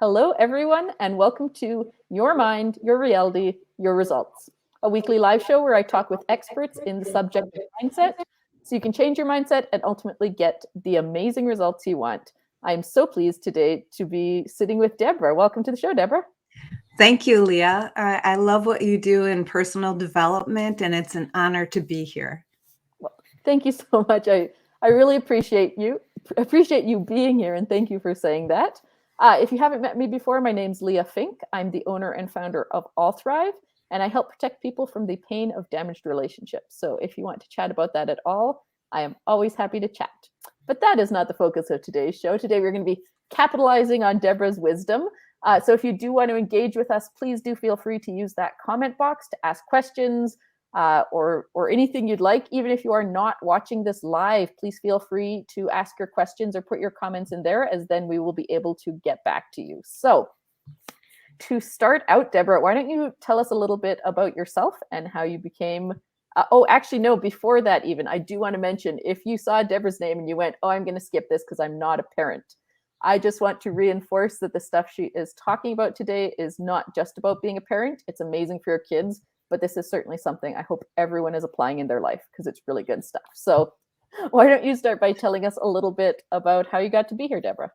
Hello, everyone, and welcome to Your Mind, Your Reality, Your Results, a weekly live show where I talk with experts in the subject of mindset so you can change your mindset and ultimately get the amazing results you want. I am so pleased today to be sitting with Debra. Welcome to the show, Debra. Thank you, Leah. I love what you do in personal development, and it's an honor to be here. Well, thank you so much. I really appreciate you being here, and thank you for saying that. If you haven't met me before, my name's Leah Fink. I'm the owner and founder of All Thrive, and I help protect people from the pain of damaged relationships. So if you want to chat about that at all, I am always happy to chat. But that is not the focus of today's show. Today we're going to be capitalizing on Debra's wisdom. So if you do want to engage with us, please do feel free to use that comment box to ask questions, or anything you'd like. Even if you are not watching this live, please feel free to ask your questions or put your comments in there, as then we will be able to get back to you. So to start out, Debra, why don't you tell us a little bit about yourself and how you became actually, no, before that, even, I do want to mention, if you saw Debra's name and you went, oh, I'm going to skip this because I'm not a parent, I just want to reinforce that the stuff she is talking about today is not just about being a parent. It's amazing for your kids, but this is certainly something I hope everyone is applying in their life because it's really good stuff. So why don't you start by telling us a little bit about how you got to be here, Debra?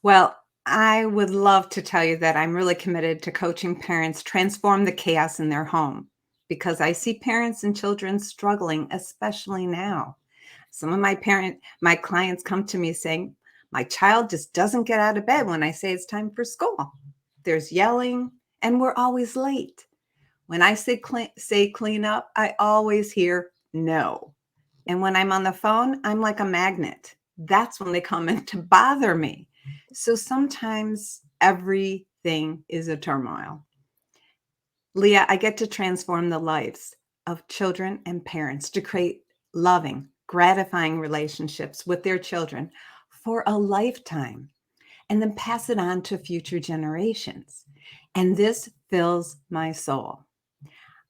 Well, I would love to tell you that I'm really committed to coaching parents transform the chaos in their home because I see parents and children struggling, especially now. Some of my clients come to me saying, my child just doesn't get out of bed when I say it's time for school. There's yelling and we're always late. When I say clean up, I always hear no. And when I'm on the phone, I'm like a magnet. That's when they come in to bother me. So sometimes everything is a turmoil. Leah, I get to transform the lives of children and parents to create loving, gratifying relationships with their children for a lifetime and then pass it on to future generations. And this fills my soul.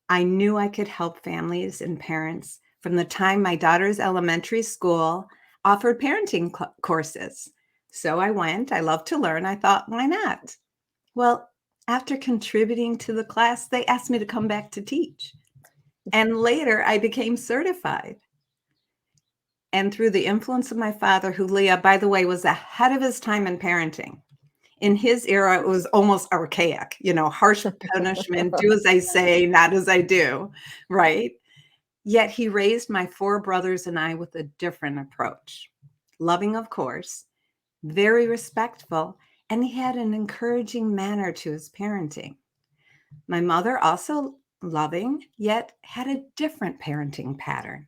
I knew I could help families and parents from the time my daughter's elementary school offered parenting courses. So I went. I love to learn. I thought, why not? Well, after contributing to the class, they asked me to come back to teach. And later I became certified. And through the influence of my father, who, Leah, by the way, was ahead of his time in parenting. In his era, it was almost archaic, harsh punishment, do as I say, not as I do, right? Yet he raised my four brothers and I with a different approach. Loving, of course, very respectful, and he had an encouraging manner to his parenting. My mother, also loving, yet had a different parenting pattern.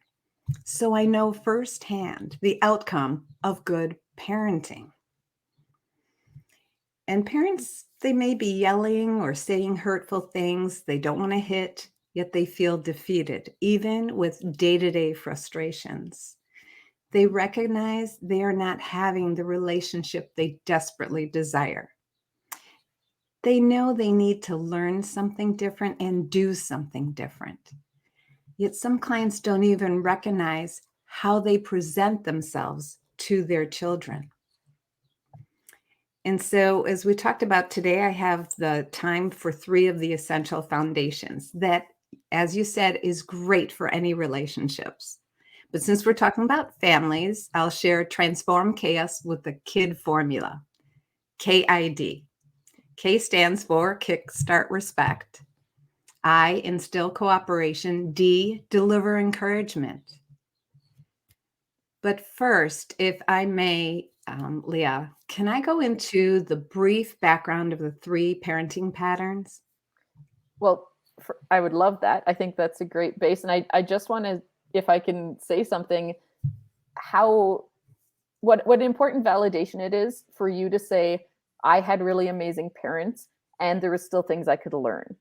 So I know firsthand the outcome of good parenting. And parents, they may be yelling or saying hurtful things. They don't want to hit, yet they feel defeated, even with day-to-day frustrations. They recognize they are not having the relationship they desperately desire. They know they need to learn something different and do something different. Yet some clients don't even recognize how they present themselves to their children. And so, as we talked about today, I have the time for 3 of the essential foundations that, as you said, is great for any relationships. But since we're talking about families, I'll share Transform Chaos with the KID formula, KID. K stands for Kickstart Respect. I, Instill Cooperation. D, Deliver Encouragement. But first, if I may, Leah, can I go into the brief background of the 3 parenting patterns? Well, I would love that. I think that's a great base. And I just want to, if I can say something, what an important validation it is for you to say, I had really amazing parents and there was still things I could learn.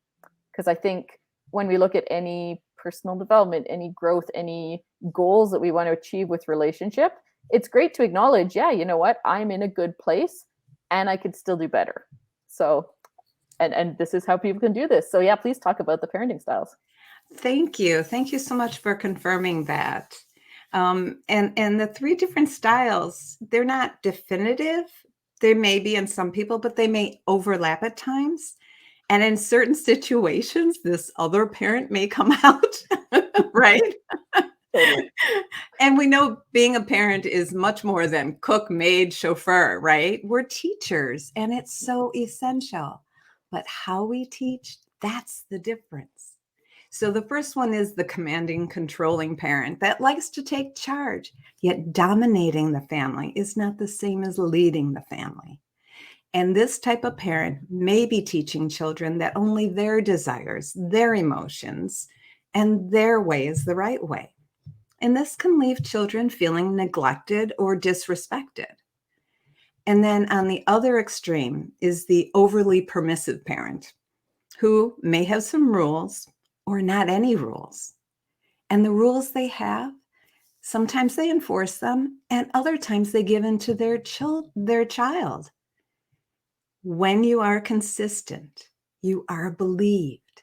Because I think when we look at any personal development, any growth, any goals that we want to achieve with relationship, it's great to acknowledge, yeah, you know what, I'm in a good place and I could still do better. So, and this is how people can do this. So yeah, please talk about the parenting styles. Thank you. Thank you so much for confirming that. And the 3 different styles, they're not definitive. There may be in some people, but they may overlap at times. And in certain situations, this other parent may come out, right? Totally. And we know being a parent is much more than cook, maid, chauffeur, right? We're teachers, and it's so essential. But how we teach, that's the difference. So the first one is the commanding, controlling parent that likes to take charge, yet dominating the family is not the same as leading the family. And this type of parent may be teaching children that only their desires, their emotions, and their way is the right way. And this can leave children feeling neglected or disrespected. And then on the other extreme is the overly permissive parent who may have some rules or not any rules. And the rules they have, sometimes they enforce them, and other times they give in to their child. When you are consistent, you are believed.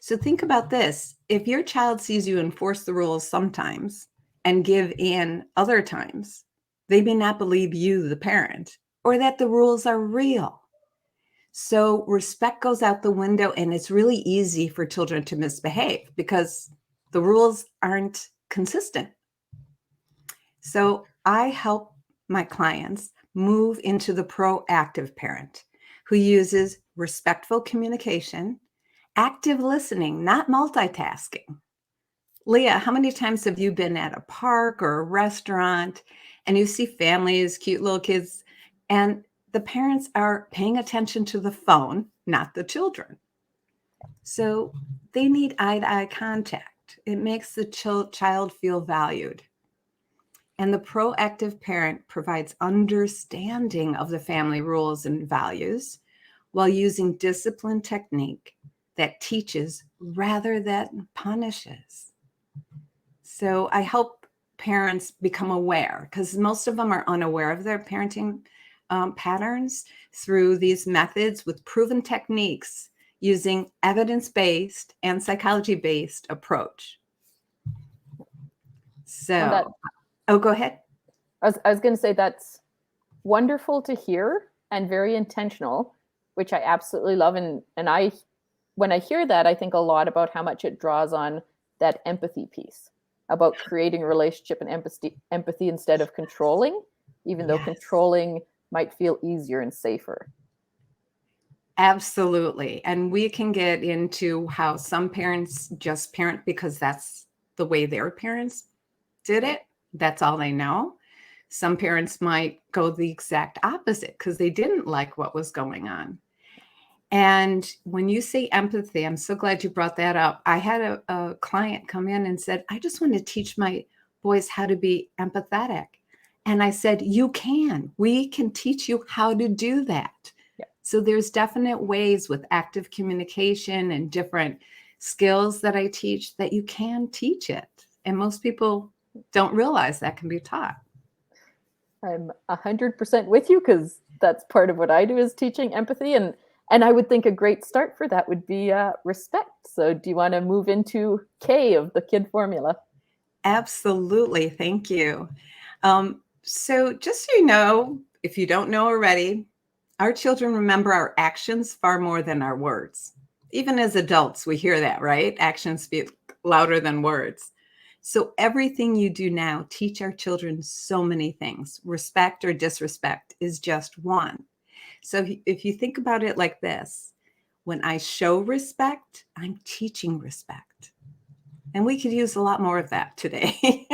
So think about this. If your child sees you enforce the rules sometimes and give in other times, they may not believe you, the parent, or that the rules are real. So respect goes out the window, and it's really easy for children to misbehave because the rules aren't consistent. So I help my clients move into the proactive parent who uses respectful communication, active listening, not multitasking. Leah, how many times have you been at a park or a restaurant and you see families, cute little kids, and the parents are paying attention to the phone, not the children? So they need eye-to-eye contact. It makes the child feel valued. And the proactive parent provides understanding of the family rules and values while using discipline technique that teaches rather than punishes. So I help parents become aware because most of them are unaware of their parenting patterns through these methods with proven techniques using evidence-based and psychology-based approach. Well, that So, oh, go ahead. I was going to say that's wonderful to hear and very intentional, which I absolutely love. And I, when I hear that, I think a lot about how much it draws on that empathy piece about creating a relationship and empathy instead of controlling, even though Yes. controlling might feel easier and safer. Absolutely. And we can get into how some parents just parent because that's the way their parents did it. That's all they know. Some parents might go the exact opposite because they didn't like what was going on. And when you say empathy, I'm so glad you brought that up. I had a client come in and said, I just want to teach my boys how to be empathetic. And I said, you can. We can teach you how to do that. Yeah. So there's definite ways with active communication and different skills that I teach that you can teach it. And most people don't realize that can be taught. I'm 100% with you because that's part of what I do is teaching empathy. And I would think a great start for that would be respect. So do you want to move into K of the kid formula? Absolutely. Thank you. So just so you know, if you don't know already, our children remember our actions far more than our words. Even as adults, we hear that, right? Actions speak louder than words. So everything you do now, teach our children so many things. Respect or disrespect is just one. So if you think about it like this, when I show respect, I'm teaching respect. And we could use a lot more of that today.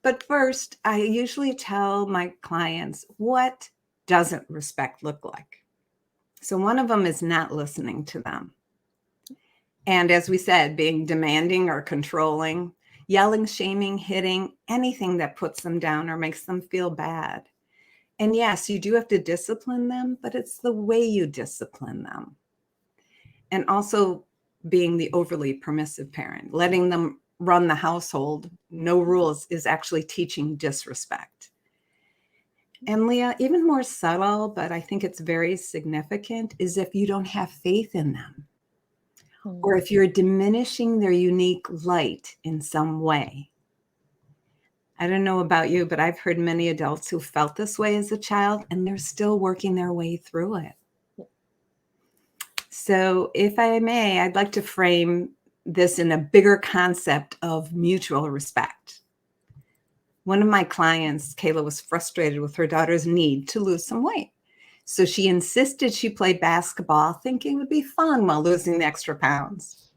But first, I usually tell my clients, what doesn't respect look like? So one of them is not listening to them. And as we said, being demanding or controlling, yelling, shaming, hitting, anything that puts them down or makes them feel bad. And yes, you do have to discipline them, but it's the way you discipline them. And also being the overly permissive parent, letting them run the household, no rules, is actually teaching disrespect. And Leah, even more subtle, but I think it's very significant, is if you don't have faith in them, or if you're diminishing their unique light in some way. I don't know about you, but I've heard many adults who felt this way as a child, and they're still working their way through it. So if I may, I'd like to frame this in a bigger concept of mutual respect. One of my clients, Kayla, was frustrated with her daughter's need to lose some weight. So she insisted she play basketball, thinking it would be fun while losing the extra pounds.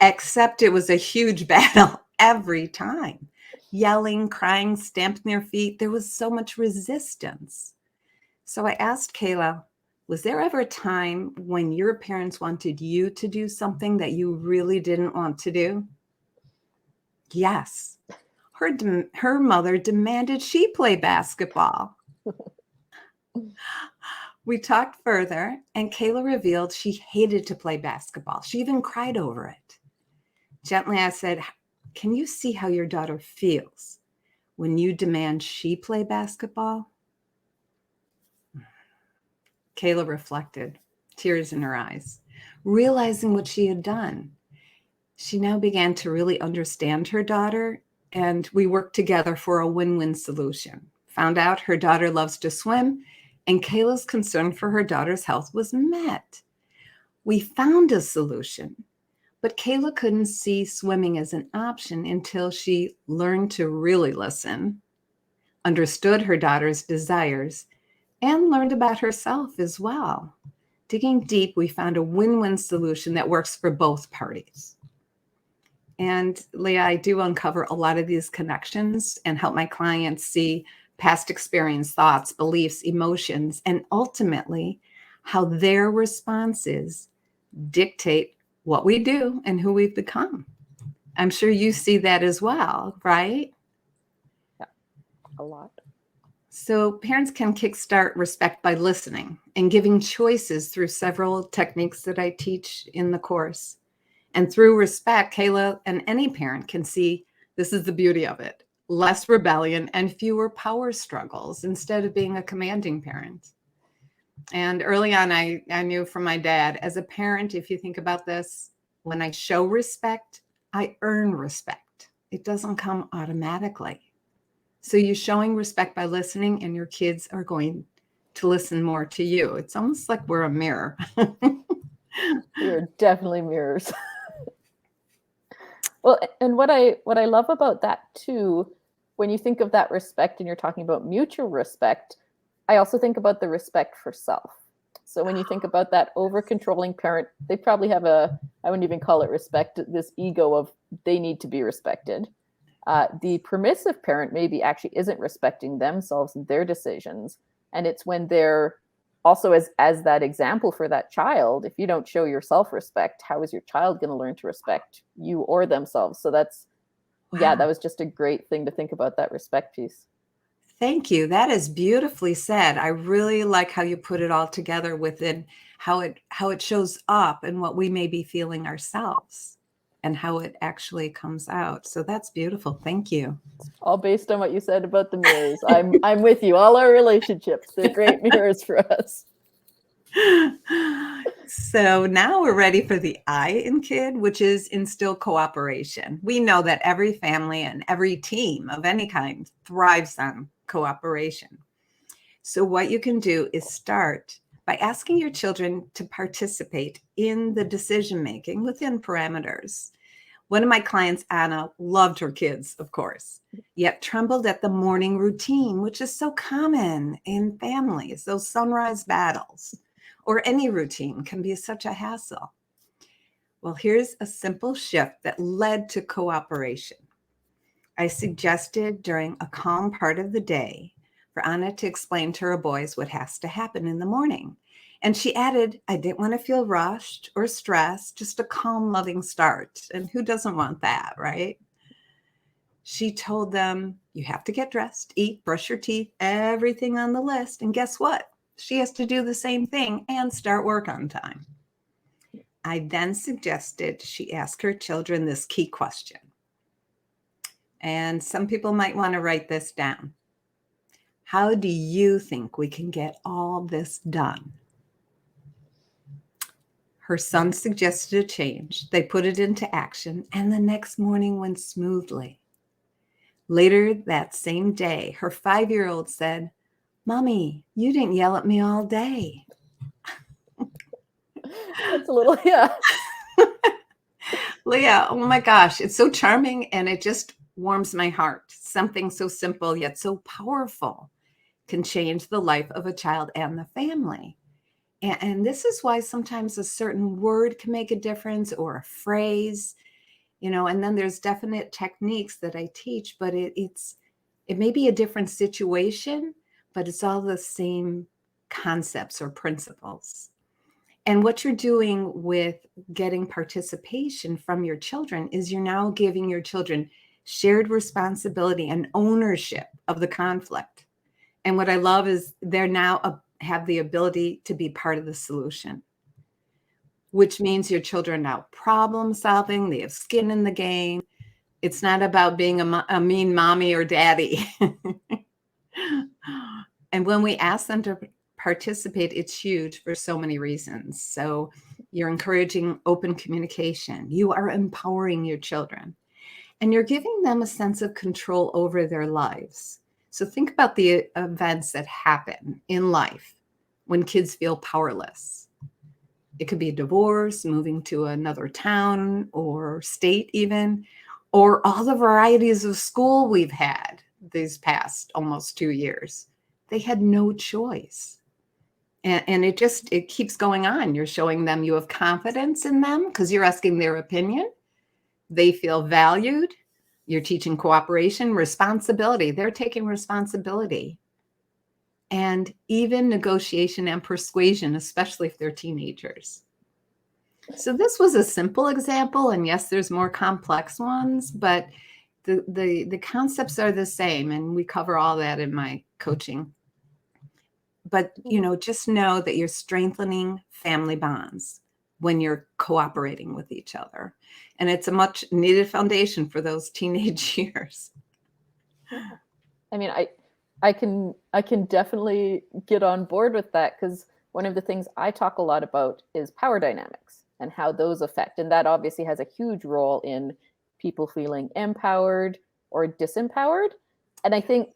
Except it was a huge battle every time. Yelling, crying, stamping their feet. There was so much resistance. So I asked Kayla, was there ever a time when your parents wanted you to do something that you really didn't want to do? Yes. Her mother demanded she play basketball. We talked further, and Kayla revealed she hated to play basketball. She even cried over it. Gently, I said, can you see how your daughter feels when you demand she play basketball? Kayla reflected, tears in her eyes, realizing what she had done. She now began to really understand her daughter, and we worked together for a win-win solution. Found out her daughter loves to swim, and Kayla's concern for her daughter's health was met. We found a solution, but Kayla couldn't see swimming as an option until she learned to really listen, understood her daughter's desires, and learned about herself as well. Digging deep, we found a win-win solution that works for both parties. And Leah, I do uncover a lot of these connections and help my clients see past experience, thoughts, beliefs, emotions, and ultimately how their responses dictate what we do and who we've become. I'm sure you see that as well, right? Yeah, a lot. So parents can kickstart respect by listening and giving choices through several techniques that I teach in the course. And through respect, Kayla and any parent can see this is the beauty of it. Less rebellion and fewer power struggles instead of being a commanding parent. And early on, I knew from my dad, as a parent, if you think about this, when I show respect, I earn respect. It doesn't come automatically. So you're showing respect by listening, and your kids are going to listen more to you. It's almost like we're a mirror. We are definitely mirrors. Well, and what I love about that too, when you think of that respect and you're talking about mutual respect, I also think about the respect for self. So when you think about that over controlling parent, they probably have I wouldn't even call it respect, this ego of they need to be respected. The permissive parent maybe actually isn't respecting themselves and their decisions. And it's when they're also as that example for that child, if you don't show your self-respect, how is your child going to learn to respect you or themselves? So that's, yeah, that was just a great thing to think about, that respect piece. Thank you. That is beautifully said. I really like how you put it all together within how it shows up and what we may be feeling ourselves and how it actually comes out. So that's beautiful. Thank you. All based on what you said about the mirrors. I'm with you. All our relationships, they're great mirrors for us. So now we're ready for the I in kid, which is instill cooperation. We know that every family and every team of any kind thrives on cooperation. So what you can do is start by asking your children to participate in the decision making within parameters. One of my clients, Anna, loved her kids, of course, yet trembled at the morning routine, which is so common in families, those sunrise battles, or any routine can be such a hassle. Well, here's a simple shift that led to cooperation. I suggested during a calm part of the day for Anna to explain to her boys what has to happen in the morning. And she added, I didn't want to feel rushed or stressed, just a calm, loving start. And who doesn't want that, right? She told them, you have to get dressed, eat, brush your teeth, everything on the list. And guess what? She has to do the same thing and start work on time. I then suggested she ask her children this key question. And some people might want to write this down. How do you think we can get all this done? Her son suggested a change. They put it into action, and the next morning went smoothly. Later that same day, her 5-year-old said, "Mommy, you didn't yell at me all day." That's a little, yeah. Leah, oh my gosh, it's so charming and it just warms my heart. Something so simple yet so powerful can change the life of a child and the family. And this is why sometimes a certain word can make a difference or a phrase, and then there's definite techniques that I teach, but it may be a different situation, but it's all the same concepts or principles. And what you're doing with getting participation from your children is you're now giving your children shared responsibility and ownership of the conflict. And what I love is they're now have the ability to be part of the solution, which means your children are now problem solving. They have skin in the game. It's not about being a mean mommy or daddy. And when we ask them to participate, it's huge for so many reasons. So you're encouraging open communication. You are empowering your children. And you're giving them a sense of control over their lives. So think about the events that happen in life when kids feel powerless. It could be a divorce, moving to another town or state even, or all the varieties of school we've had these past almost 2 years. They had no choice. And it keeps going on. You're showing them you have confidence in them because you're asking their opinion. They feel valued. You're teaching cooperation, responsibility. They're taking responsibility. And even negotiation and persuasion, especially if they're teenagers. So this was a simple example. And yes, there's more complex ones, but the concepts are the same. And we cover all that in my coaching. But, just know that you're strengthening family bonds when you're cooperating with each other. And it's a much needed foundation for those teenage years. I mean, I can definitely get on board with that, because one of the things I talk a lot about is power dynamics and how those affect. And that obviously has a huge role in people feeling empowered or disempowered. And I think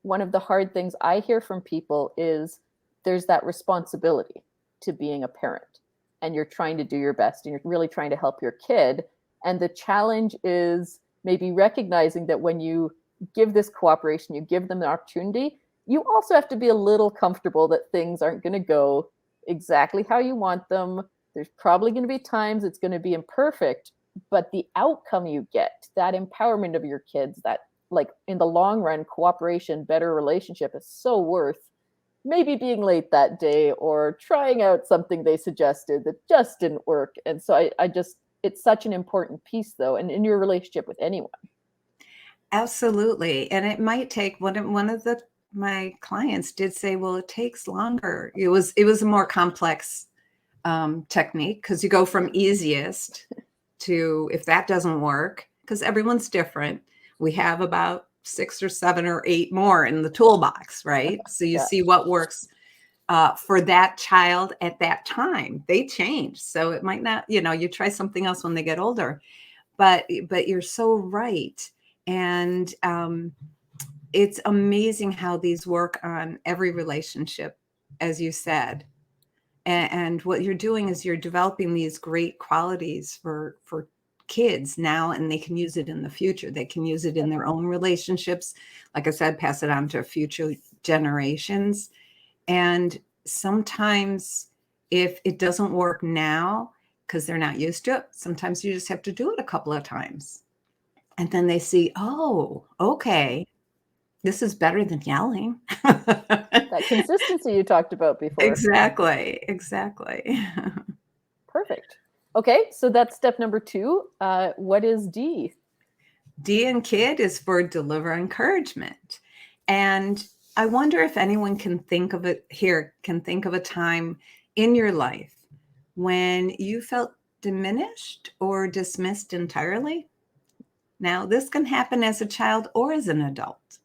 one of the hard things I hear from people is there's that responsibility to being a parent, and you're trying to do your best and you're really trying to help your kid. And the challenge is maybe recognizing that when you give this cooperation, you give them the opportunity, you also have to be a little comfortable that things aren't going to go exactly how you want them. There's probably going to be times it's going to be imperfect, but the outcome you get, that empowerment of your kids, that, like, in the long run, cooperation, better relationship is so worth maybe being late that day or trying out something they suggested that just didn't work. And so I just, it's such an important piece, though, and in your relationship with anyone. Absolutely. And it might take one of my clients did say, well, it takes longer. It was a more complex technique, because you go from easiest to, if that doesn't work, because everyone's different, we have about 6 or 7 or 8 more in the toolbox, right? So you see what works for that child at that time. They change. So it might not, you try something else when they get older, but you're so right. And it's amazing how these work on every relationship, as you said. And what you're doing is you're developing these great qualities for kids now, and they can use it in the future. They can use it in their own relationships. Like I said, pass it on to future generations. And sometimes if it doesn't work now, because they're not used to it, sometimes you just have to do it a couple of times. And then they see, oh, okay, this is better than yelling. That consistency you talked about before. Exactly. Perfect. Okay, so that's step number 2. What is D? D in kid is for deliver encouragement. And I wonder if anyone can think of a time in your life when you felt diminished or dismissed entirely. Now, this can happen as a child or as an adult.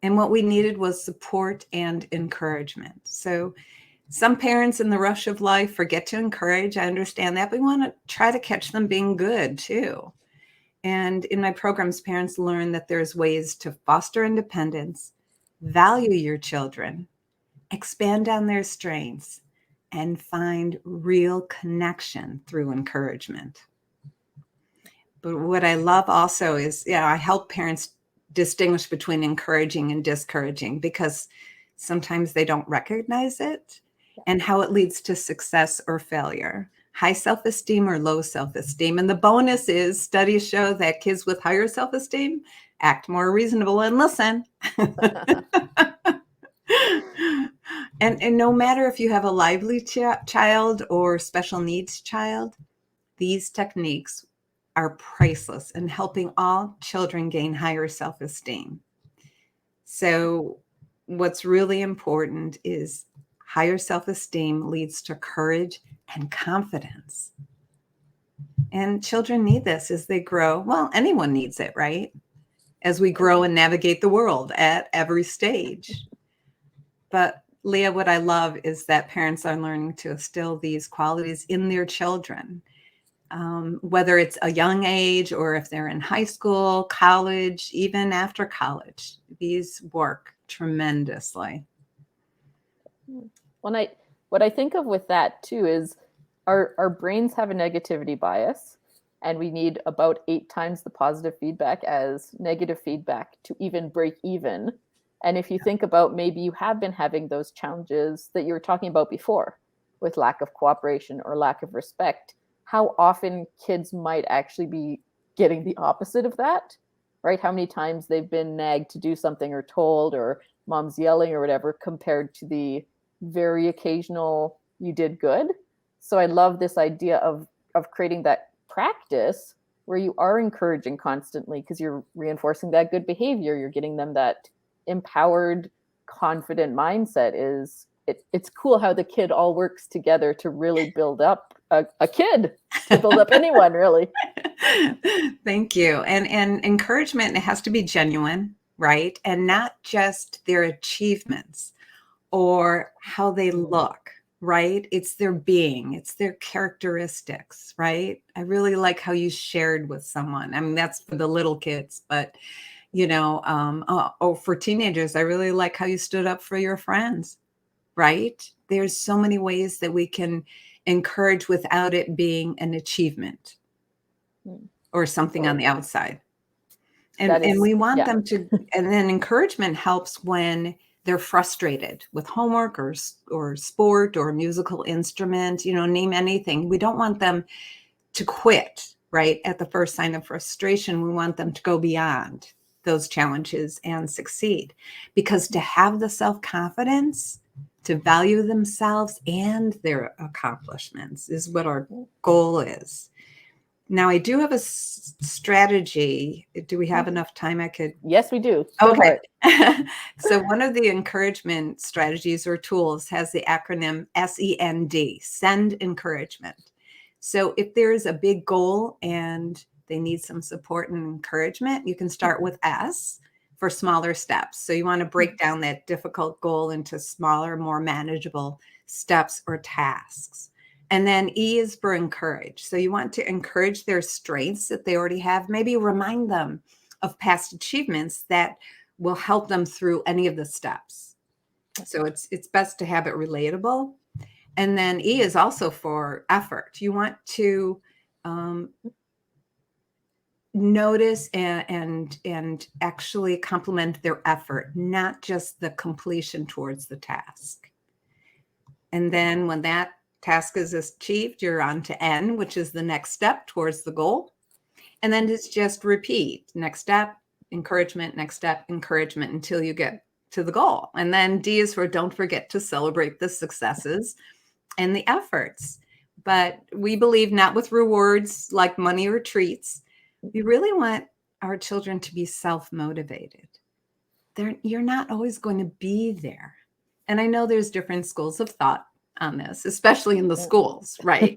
And what we needed was support and encouragement. So some parents in the rush of life forget to encourage. I understand that. But we want to try to catch them being good too. And in my programs, parents learn that there's ways to foster independence, value your children, expand on their strengths, and find real connection through encouragement. But what I love also is, I help parents distinguish between encouraging and discouraging, because sometimes they don't recognize it, and how it leads to success or failure, high self-esteem or low self-esteem. And the bonus is studies show that kids with higher self-esteem act more reasonable and listen. And no matter if you have a lively child or special needs child, these techniques are priceless in helping all children gain higher self-esteem. So what's really important is higher self-esteem leads to courage and confidence. And children need this as they grow. Well, anyone needs it, right? As we grow and navigate the world at every stage. But Leah, what I love is that parents are learning to instill these qualities in their children. Whether it's a young age or if they're in high school, college, even after college, these work tremendously. What I think of with that too is our brains have a negativity bias, and we need about 8 times the positive feedback as negative feedback to even break even. And if you think about, maybe you have been having those challenges that you were talking about before with lack of cooperation or lack of respect, how often kids might actually be getting the opposite of that, right? How many times they've been nagged to do something or told, or mom's yelling or whatever, compared to the very occasional you did good. So I love this idea of creating that practice where you are encouraging constantly, because you're reinforcing that good behavior. You're getting them that empowered, confident mindset. It's cool how the kid all works together to really build up a kid, to build up anyone, really. Thank you. And encouragement, it has to be genuine, right? And not just their achievements or how they look, right? It's their being, it's their characteristics, right? I really like how you shared with someone. I mean, that's for the little kids, but for teenagers, I really like how you stood up for your friends, right? There's so many ways that we can encourage without it being an achievement or something on the outside. And we want them to, and then encouragement helps when they're frustrated with homework or sport or musical instrument, name anything. We don't want them to quit, right? At the first sign of frustration, we want them to go beyond those challenges and succeed. Because to have the self-confidence to value themselves and their accomplishments is what our goal is. Now, I do have a strategy. Do we have enough time? Yes, we do. Okay. So one of the encouragement strategies or tools has the acronym SEND, send encouragement. So if there's a big goal and they need some support and encouragement, you can start with S for smaller steps. So you want to break down that difficult goal into smaller, more manageable steps or tasks. And then E is for encourage. So you want to encourage their strengths that they already have. Maybe remind them of past achievements that will help them through any of the steps. So it's best to have it relatable. And then E is also for effort. You want to notice and actually compliment their effort, not just the completion towards the task. And then when that task is achieved, you're on to N, which is the next step towards the goal. And then it's just repeat. Next step, encouragement, next step, encouragement until you get to the goal. And then D is for don't forget to celebrate the successes and the efforts. But we believe not with rewards like money or treats. We really want our children to be self-motivated. You're not always going to be there. And I know there's different schools of thought on this, especially in the schools, right?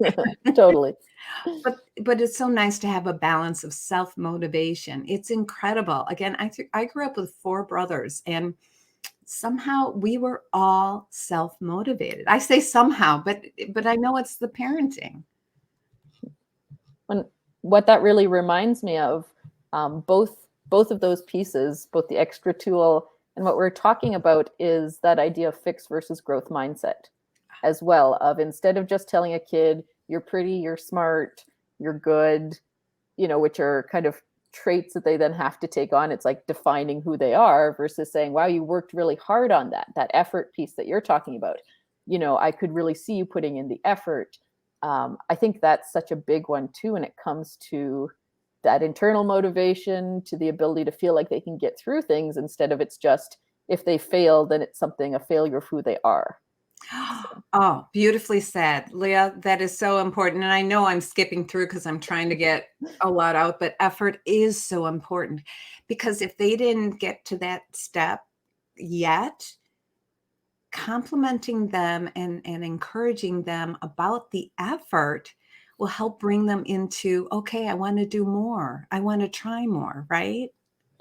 Totally. But it's so nice to have a balance of self-motivation. It's incredible. Again, I grew up with 4 brothers, and somehow we were all self-motivated. I say somehow, but I know it's the parenting. What that really reminds me of Both of those pieces, both the extra tool and what we're talking about, is that idea of fixed versus growth mindset as well, of instead of just telling a kid you're pretty, you're smart, you're good, which are kind of traits that they then have to take on. It's like defining who they are versus saying, wow, you worked really hard on that effort piece that you're talking about. I could really see you putting in the effort. I think that's such a big one too when it comes to that internal motivation, to the ability to feel like they can get through things, instead of it's just, if they fail, then it's a failure of who they are. Oh, beautifully said, Leah. That is so important. And I know I'm skipping through because I'm trying to get a lot out, but effort is so important, because if they didn't get to that step yet, complimenting them and encouraging them about the effort will help bring them into, okay, I want to do more. I want to try more, right?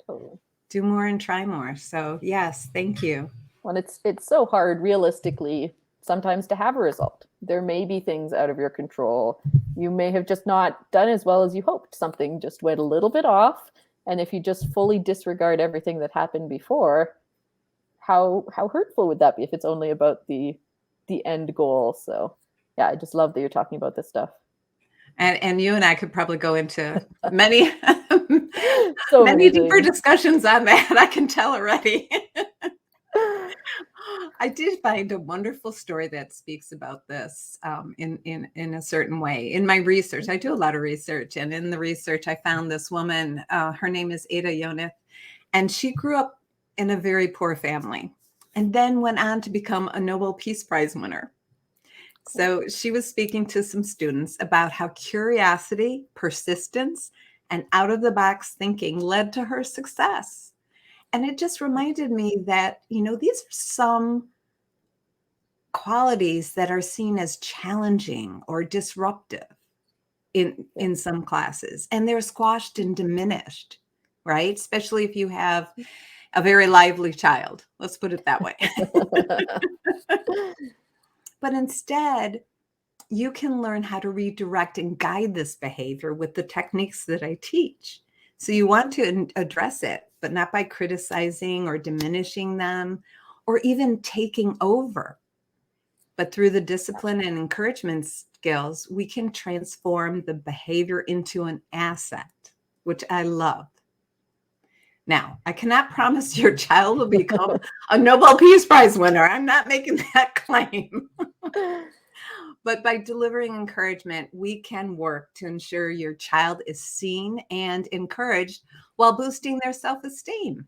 Totally. Do more and try more. So yes, thank you. When it's so hard realistically sometimes to have a result. There may be things out of your control. You may have just not done as well as you hoped. Something just went a little bit off. And if you just fully disregard everything that happened before, how hurtful would that be if it's only about the end goal? So yeah, I just love that you're talking about this stuff. And you and I could probably go into many So many many deeper things. discussions on that. I can tell already. I did find a wonderful story that speaks about this in a certain way. In my research, I do a lot of research, and in the research, I found this woman. Her name is Ada Yonith, and she grew up in a very poor family, and then went on to become a Nobel Peace Prize winner. So she was speaking to some students about how curiosity, persistence, and out-of-the-box thinking led to her success. And it just reminded me that, these are some qualities that are seen as challenging or disruptive in some classes, and they're squashed and diminished, right? Especially if you have a very lively child. Let's put it that way. But instead, you can learn how to redirect and guide this behavior with the techniques that I teach. So you want to address it, but not by criticizing or diminishing them or even taking over. But through the discipline and encouragement skills, we can transform the behavior into an asset, which I love. Now, I cannot promise your child will become a Nobel Peace Prize winner. I'm not making that claim. But by delivering encouragement, we can work to ensure your child is seen and encouraged while boosting their self-esteem.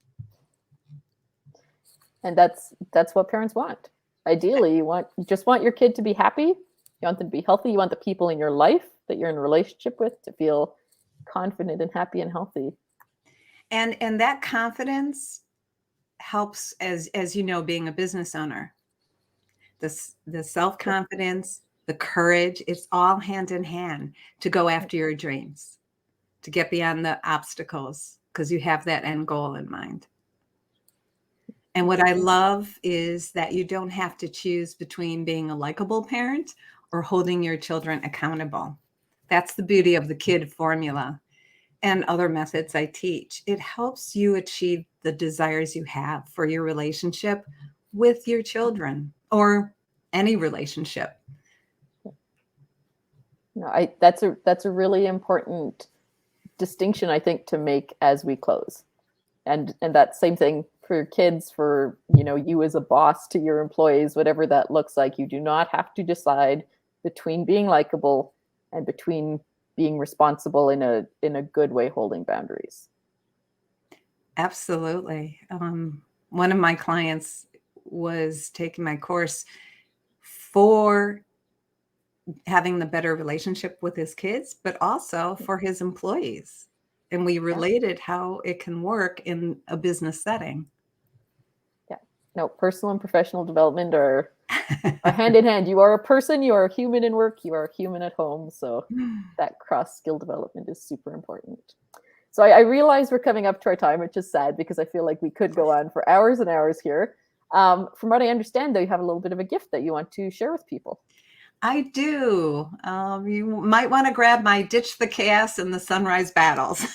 And that's what parents want. Ideally, you just want your kid to be happy. You want them to be healthy. You want the people in your life that you're in a relationship with to feel confident and happy and healthy. And that confidence helps, as you know, being a business owner. The self-confidence, the courage, it's all hand in hand to go after your dreams, to get beyond the obstacles, because you have that end goal in mind. And what I love is that you don't have to choose between being a likable parent or holding your children accountable. That's the beauty of the KID formula and other methods I teach. It helps you achieve the desires you have for your relationship with your children or any relationship. No, that's a really important distinction, I think, to make as we close. And that same thing for your kids, for you as a boss to your employees, whatever that looks like. You do not have to decide between being likable and between being responsible in a good way, holding boundaries. Absolutely. One of my clients was taking my course for having the better relationship with his kids, but also for his employees. And we related how it can work in a business setting. Yeah. No, personal and professional development are hand in hand. You are a person, you are a human in work, you are a human at home. So that cross skill development is super important. So I realize we're coming up to our time, which is sad because I feel like we could go on for hours and hours here. From what I understand, though, you have a little bit of a gift that you want to share with people. I do. You might want to grab my Ditch the Chaos and the Sunrise Battles.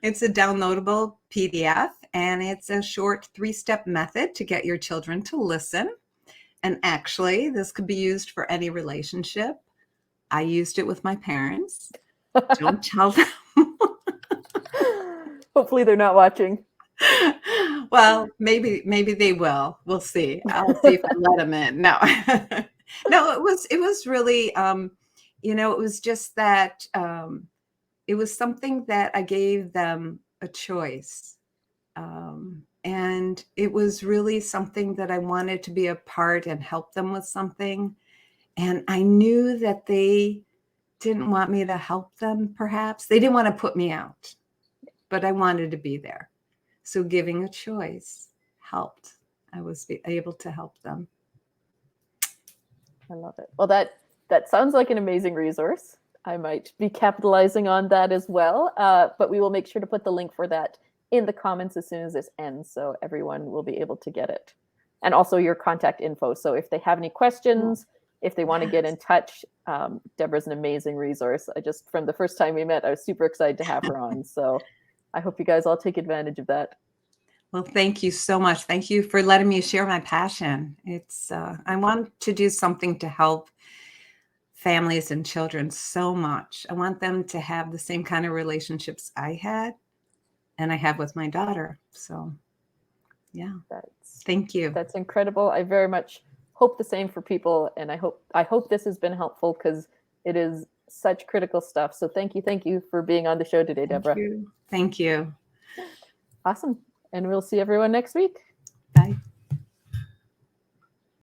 It's a downloadable PDF, and it's a short 3-step method to get your children to listen. And actually, this could be used for any relationship. I used it with my parents. Don't tell them. Hopefully they're not watching. Well, maybe they will. We'll see. I'll see if I let them in. No. No, it was really it was just that it was something that I gave them a choice. And it was really something that I wanted to be a part and help them with something. And I knew that they didn't want me to help them, perhaps. They didn't want to put me out, but I wanted to be there. So giving a choice helped. I was able to help them. I love it. Well, that sounds like an amazing resource. I might be capitalizing on that as well. But we will make sure to put the link for that in the comments as soon as this ends, so everyone will be able to get it. And also your contact info. So if they have any questions, if they want to get in touch, Debra's an amazing resource. From the first time we met, I was super excited to have her on. So I hope you guys all take advantage of that. Well, thank you so much. Thank you for letting me share my passion. It's I want to do something to help families and children so much. I want them to have the same kind of relationships I had and I have with my daughter. So yeah, thank you. That's incredible. I very much hope the same for people. And I hope this has been helpful, because it is such critical stuff. So thank you for being on the show today, Debra. Thank you. Awesome. And we'll see everyone next week. Bye.